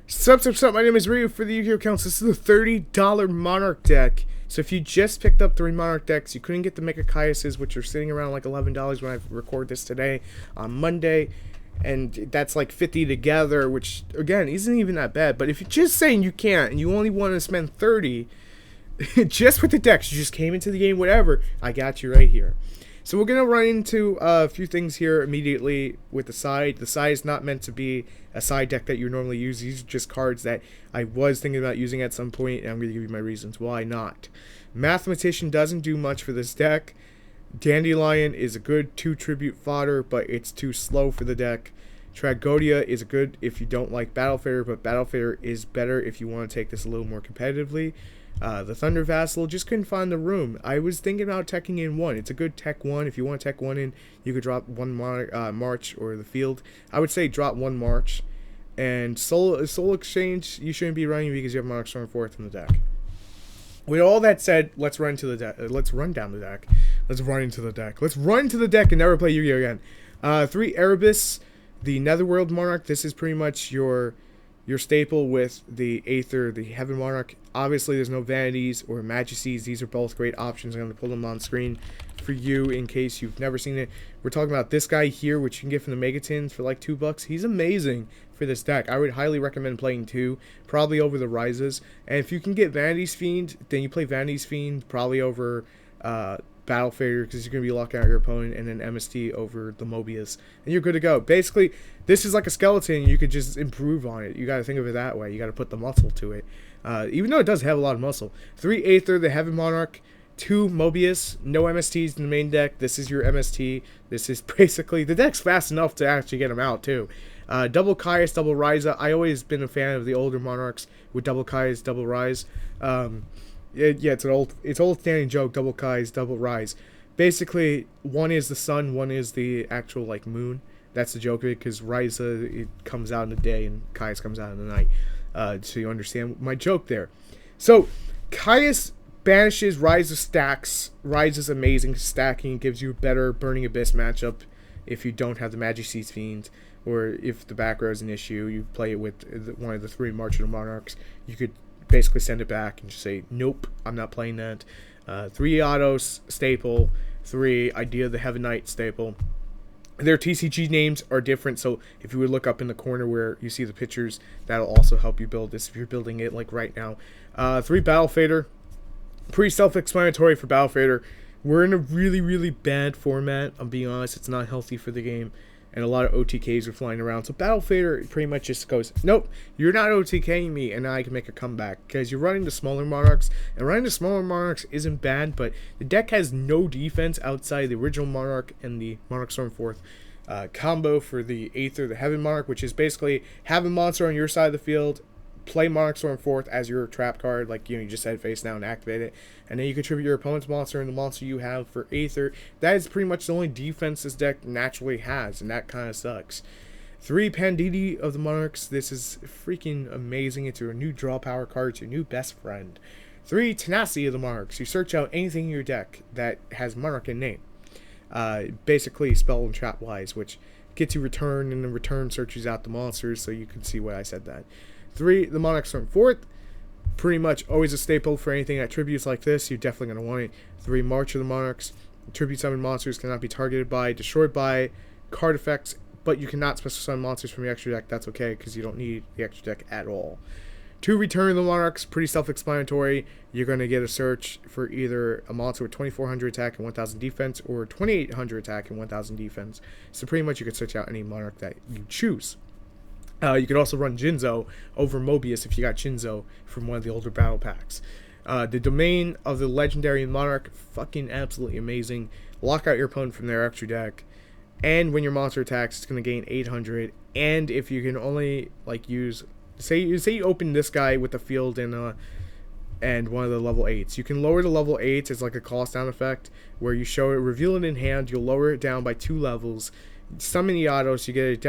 Sup, my name is Ryu for the YugiohCouncil. This is the $30 Monarch deck. So if you just picked up 3 Monarch decks, you couldn't get the Mega Caiuses, which are sitting around like $11 when I record this today on Monday. And that's like 50 together, which again isn't even that bad. But if you're just saying you can't and you only want to spend 30 just with the decks, you just came into the game, whatever, I got you right here. So we're going to run into a few things here immediately with the side. The side is not meant to be a side deck that you normally use. These are just cards that I was thinking about using at some point, and I'm going to give you my reasons why not. Mathematician doesn't do much for this deck. Dandelion is a good 2 tribute fodder, but it's too slow for the deck. Tragodia is good if you don't like Battle Fader, but Battle Fader is better if you want to take this a little more competitively. The Thunder Vassal just couldn't find the room. I was thinking about teching in 1. It's a good tech 1. If you want to tech 1 in, you could drop 1 March or the field. I would say drop 1 March. And Soul Exchange, you shouldn't be running because you have Monarch Storm 4th in the deck. With all that said, let's run to the deck. Let's run down the deck. Let's run into the deck. Let's run into the deck and never play Yu-Gi-Oh again. 3 Erebus, the Netherworld Monarch. This is pretty much your staple with the Aether, the Heaven Monarch. Obviously, there's no Vanities or Majesties. These are both great options. I'm going to pull them on screen for you in case you've never seen it. We're talking about this guy here, which you can get from the Megatins for like $2. He's amazing for this deck. I would highly recommend playing 2, probably over the Rises. And if you can get Vanity's Fiend, then you play Vanity's Fiend probably over Battle Fader, because you're going to be locking out your opponent, and then MST over the Mobius, and you're good to go. Basically, this is like a skeleton. You could just improve on it. You got to think of it that way. You got to put the muscle to it, even though it does have a lot of muscle. 3 Aether, the Heaven Monarch. 2 Mobius, no MSTs in the main deck. This is your MST. This is basically, the deck's fast enough to actually get them out too. Double Caius, double Ryza. I always been a fan of the older Monarchs with double Caius, double Rise. Yeah, it's old standing joke. Double Caius, double Rise. Basically, one is the sun, one is the actual like moon. That's the joke of it, because Ryza, it comes out in the day and Caius comes out in the night. So you understand my joke there. So Caius banishes Ryza stacks. Ryza's amazing stacking, gives you a better Burning Abyss matchup if you don't have the Majesty's Fiend, or if the back row is an issue, you play it with one of the 3 March of the Monarchs. You could basically send it back and just say, nope, I'm not playing that. 3 Autos staple, 3 Idea of the Heaven Knight staple. Their TCG names are different, so if you would look up in the corner where you see the pictures, that'll also help you build this if you're building it like right now. 3 Battle Fader. Pretty self-explanatory for Battle Fader. We're in a really, really bad format. I'm being honest, it's not healthy for the game, and a lot of OTKs are flying around. So Battle Fader pretty much just goes, nope, you're not OTKing me, and now I can make a comeback, because you're running the smaller Monarchs, and running the smaller Monarchs isn't bad, but the deck has no defense outside the original Monarch and the Monarch Storm 4th combo for the Aether, the Heaven Monarch, which is basically have a monster on your side of the field, play Monarch Storm 4th as your trap card, like you just said, face down and activate it, and then you contribute your opponent's monster and the monster you have for Aether. That is pretty much the only defense this deck naturally has, and that kind of sucks. 3 Panditi of the Monarchs. This is freaking amazing. It's your new draw power card. It's your new best friend. 3 Tenacity of the Monarchs. You search out anything in your deck that has Monarch in name. Basically spell and trap wise, which gets you return, and then return searches out the monsters, so you can see why I said that. 3, the Monarch Storm 4th. Pretty much always a staple for anything that tributes like this. You're definitely going to want it. 3 March of the Monarchs. Tribute summon monsters cannot be targeted by, destroyed by, card effects, but you cannot special summon monsters from your extra deck. That's okay, because you don't need the extra deck at all. 2 Return of the Monarchs. Pretty self-explanatory. You're going to get a search for either a monster with 2400 attack and 1000 defense, or 2800 attack and 1000 defense. So pretty much you can search out any Monarch that you choose. You could also run Jinzo over Mobius if you got Jinzo from one of the older battle packs. The Domain of the Legendary Monarch, fucking absolutely amazing. Lock out your opponent from their extra deck, and when your monster attacks, it's going to gain 800. And if you can only like use, say you open this guy with the field and one of the level 8s, you can lower the level 8s as like a cost down effect, where you show it, reveal it in hand, you'll lower it down by 2 levels. Summon the autos, you get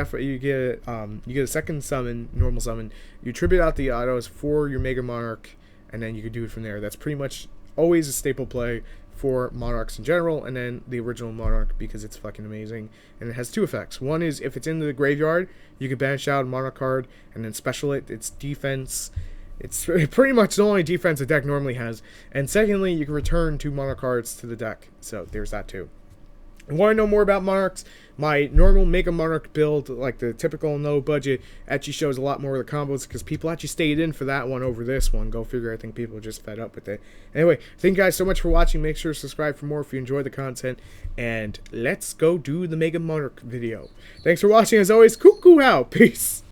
a second summon, normal summon. You tribute out the autos for your Mega Monarch, and then you can do it from there. That's pretty much always a staple play for Monarchs in general, and then the original Monarch because it's fucking amazing. And it has two effects. One is if it's in the graveyard, you can banish out a Monarch card and then special it. It's defense. It's pretty much the only defense the deck normally has. And secondly, you can return 2 Monarch cards to the deck. So there's that too. Want to know more about Monarchs? My normal Make a Monarch build, like the typical no budget, actually shows a lot more of the combos because people actually stayed in for that one over this one. Go figure, I think people are just fed up with it. Anyway, thank you guys so much for watching. Make sure to subscribe for more if you enjoyed the content. And let's go do the Mega Monarch video. Thanks for watching as always. Cuckoo out. Peace.